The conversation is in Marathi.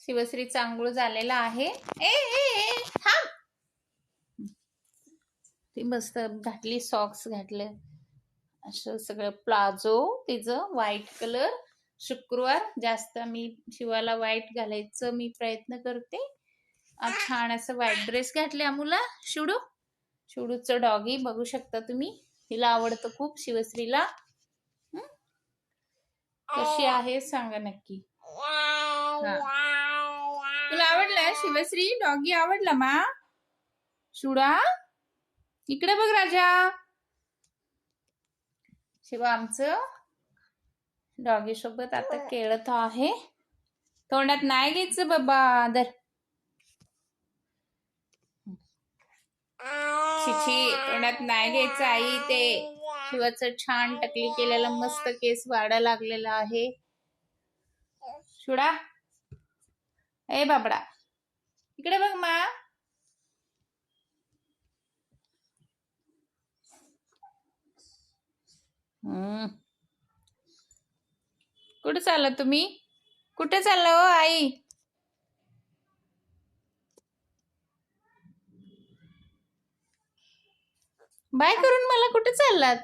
शिवश्रीचा आंघोळ झालेला आहे. ए ए ए थांब. ती मस्त घातली, सॉक्स घातले, असं सगळं प्लाझो तिचं व्हाईट कलर. शुक्रवार जास्त मी शिवाला व्हाईट घालायचं मी प्रयत्न करते. छान असं व्हाईट ड्रेस घातले अमूला. शिवडूचं डॉगी बघू शकता तुम्ही. तिला आवडतं खूप शिवश्रीला. कशी आहे सांगा नक्की. तुला आवडला शिवश्री डॉगी? आवडला मा? शिवडा इकडे बघ राजा. शिवा आमचं डॉगी सोबत आता खेळत आहे. तोंडात नाही घ्यायचं बाबा. दर छिछी, तोंडात नाही घ्यायचं आई. ते शिवाचं छान टकली केलेला मस्त केस वाढा लागलेला आहे. शिवडा ए बाबडा इकडे बघ मा. कुठे चालला तुम्ही? कुठे चालला हो आई? बाय करून मला कुठे चाललात?